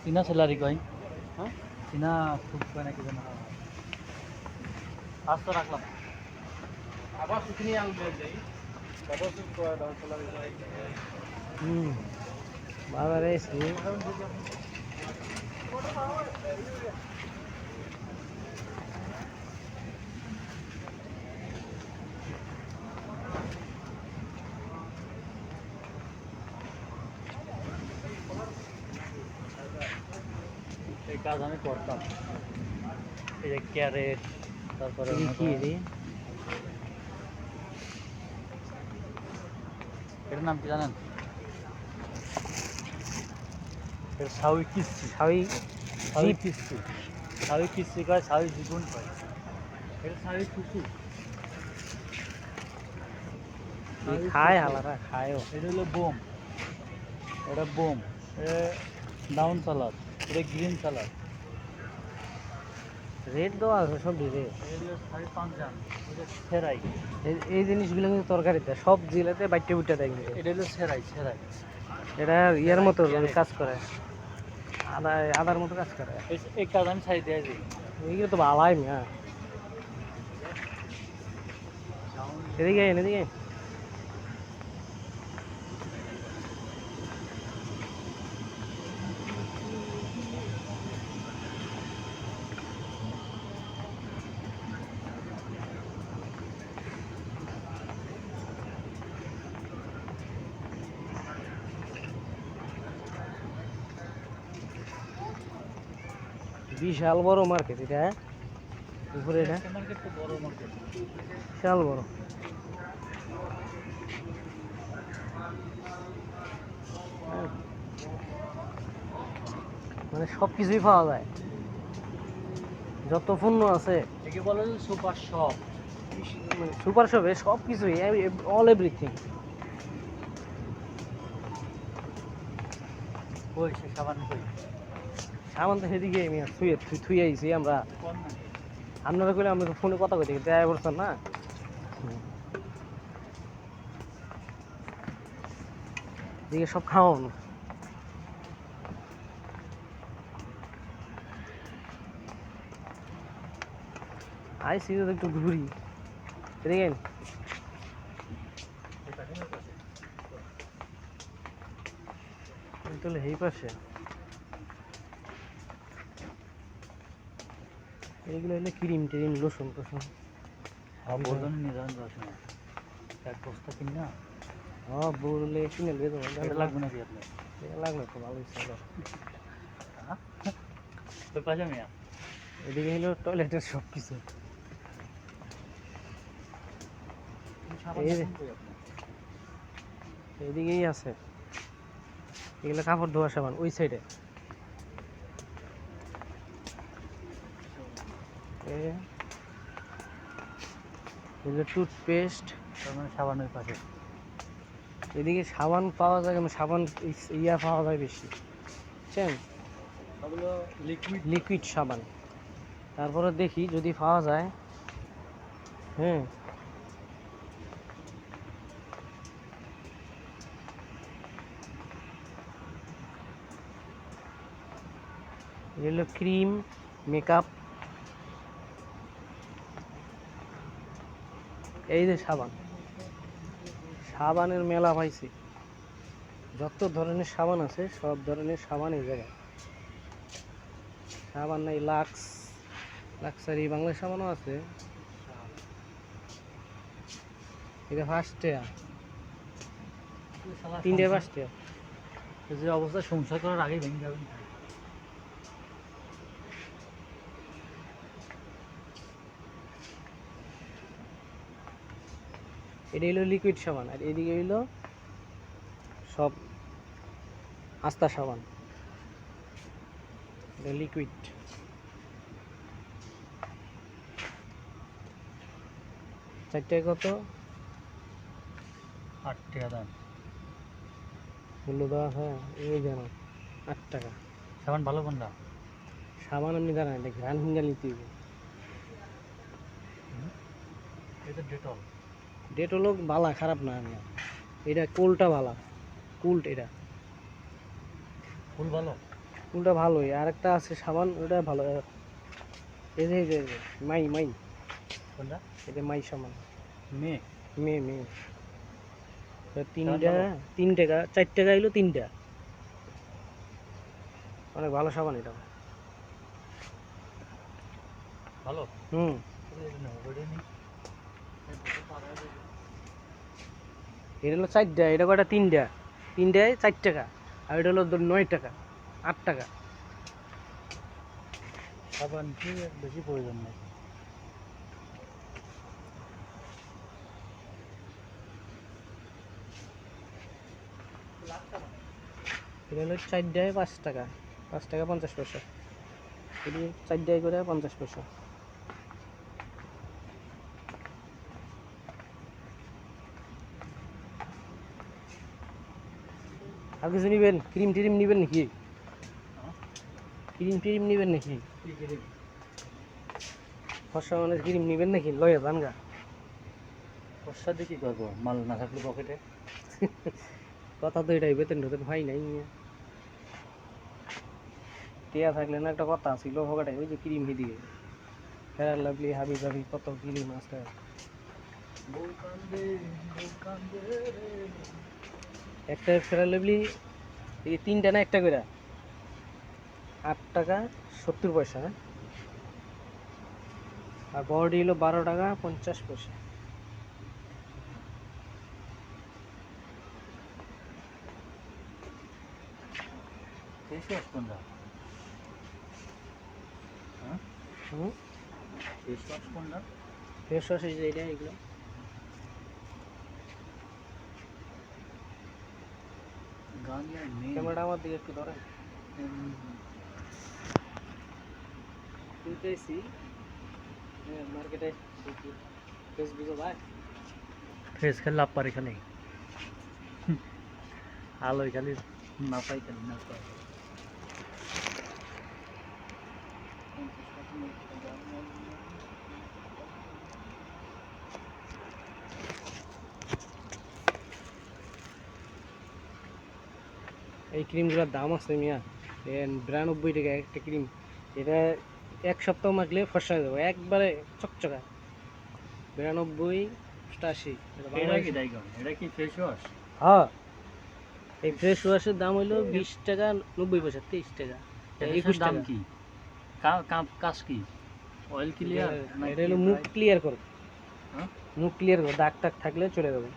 চীনা স্যালারি কয় হ্যাঁ চীনা খুব কয় নাকি জানা আজ তো রাখলাম আবার শুকিয়ে আনবে যাই বাজারে এসে এই কাজ আমি করতাম এই যে ক্যারেট তারপরে কি রে এটার নাম কি জানেন এটা সাউই কিস্তি সাউই কিস্তি কয় সাউই জীবন কয় এটা সাউই কুসু খায় হালারা খায়ও এটা হলো বোম এটা বোম এটা ডাউন সালাদ এটা গ্রিন সালাদ রেট দেওয়া আছে সব রে এটা সাড়ে পাঁচজান এটা সেরাই এই জিনিসগুলো কিন্তু তরকারিতে সব জেলাতে বাইটে বুটে দেয় কিন্তু এটা হলো সেরাই এটা ইয়ার মতো কাজ করে আদার মতো কাজ করে এই কাজ আমি ছাড়ি দিয়ে দিই এইগুলো তো ভালাই মিয়া এদিকে বিশাল বড় মার্কেট এটা উপরে এটা মার্কেট তো বড় মার্কেট বিশাল বড় মানে সব কিছুই পাওয়া যায় যত পণ্য আছে একে বলে সুপার শপ সুপার শপে সব কিছুই অল এভরিথিং কই সে সাবান কই সামান তো সেদিকে আমি থুই আইছি আমরা আপনারা কইলে আমরা ফোনে কথা কইতে দেয় বলছেন না এদিকে সব খাওয়ানো আইসি তো একটু ঘুরি দেখেন তাহলে এই পাশে এগুলো হলে ক্রিম টিম লোশন টোশন বর্ধনে নিয়ে যাবেন দর্শন এক বস্তা কিন না হ্যাঁ বললে কিনে নিয়ে যাবো এটা লাগবে নাকি আপনার লাগবে তো ভালোই ছিল তো পাশে মিয়া এদিকে হলো টয়লেটের সব কিছু এইদিকেই আছে এগুলো কাপড় ধোয়া সাবান ওই সাইডে এগুলো টুথপেস্ট তার মানে সাবানের পাশে এদিকে সাবান পাওয়া যায় কিন্তু সাবান ইয়া পাওয়া যায় বেশি বুঝছেন ওগুলো লিকুইড সাবান তারপরে দেখি যদি পাওয়া যায় হ্যাঁ এগুলো ক্রিম মেকআপ এই যে সাবানের মেলা পাইছি যত ধরনের সাবান আছে সব ধরনের সাবান এই জায়গায় সাবান নাই লাক্সারি বাংলা সাবানও আছে এটা ফার্স্টে 3টে 5টে যে অবস্থা সংসার করার আগেই ভেঙে যাবেন এটা হলো লিকুইড সাবান আর এদিকে হইলো সব আস্তা সাবান এটা লিকুইড চারটায় কত 8 টাকা দাম মূল্য দেওয়া হ্যাঁ এই জানো 8 টাকা সাবান ভালো কোনটা সাবান এমনি দাঁড়ায় এটা ঘ্রাণ হিঙ্গা নিতে হবে এটা ডেটল ডেট হলো বালা খারাপ না আমি এটা কোলটা ভালো, কুল্ট এটা, ফুল ভালো। কুলটা ভালোই। আর একটা আছে সাবান, ওটা ভালো। এই যে মাই মাই, কোনটা? এটা মাই সাবান, মেয়ে মেয়ে মেয়ে। তো সাবান তিনটা, ভালো? 3 টাকা 4 টাকা এলো 3টা, অনেক ভালো সাবান এটা। ভালো। হুম, এটা হলো 4টা, এটা কয়টা 3টা, 3টায় 4 টাকা, আর এটা হলো 9 টাকা 8 টাকা। সাবান কি বেশি প্রয়োজন নেই। এটা হলো 4টায় 5 টাকা, 5 টাকা 50 পয়সা। এটি 4টায় করে 50 পয়সা। আর কিছু নিবেন? ক্রিম টিরিম নিবেন নাকি? ক্রিম টিরিম নিবেন নাকি? ফর্সা মানে ক্রিম নিবেন নাকি? লয়ে যান গা। বর্ষা দিয়ে কি করবো, মাল না থাকলে পকেটে? কথা তো এটাই, বেতন টেতন হয় নাই। টিয়া থাকলে না একটা কথা ছিল পকেটে, ওই যে ক্রিম হিদিকে ফেরার লাভলি হাবি জাবি কত ক্রিম আছে। একটা ফেরার লাভলি এই 3টা না একটা করে 8 টাকা 70 পয়সা, হ্যাঁ? আর বড়টি হলো 12 টাকা 50 পয়সা। ফেস ওয়াশ কোনটা? হ্যাঁ, হুম, ফেস ওয়াশ কোনটা? ফেস ওয়াশ এই যে এটা, এগুলো গার্নিয়ার মেন। ক্যামেরাটা আমার দিকে একটু ধরেন। কিনতেছি মার্কেটে, ফেসবুকে ভাই ফ্রেশ খেলে লাভ পারে খালি, আলোয় খালি না পাই, খালি না পাই। এই ক্রিমগুলোর দাম আছে মিয়া 92 টাকা একটা ক্রিম। এটা 1 সপ্তাহ মাখলে ফর্সা হয়ে যাবে একবারে চকচকা। 92 88 এটা এটা বাংলাদেশ। কি ডাইগন? এটা কি ফেস ওয়াশ? হ্যাঁ, এই ফ্রেশ ওয়াশের দাম হইলো 20 টাকা 90 পয়সা, 23 টাকা, এটার 21 দাম টাকা। কি? কাজ কি? অয়েল ক্লিয়ার এটা হলো মুখ ক্লিয়ার করো, হ্যাঁ? মুখ ক্লিয়ার করো, দাগ টাগ থাকলে চলে যাবে।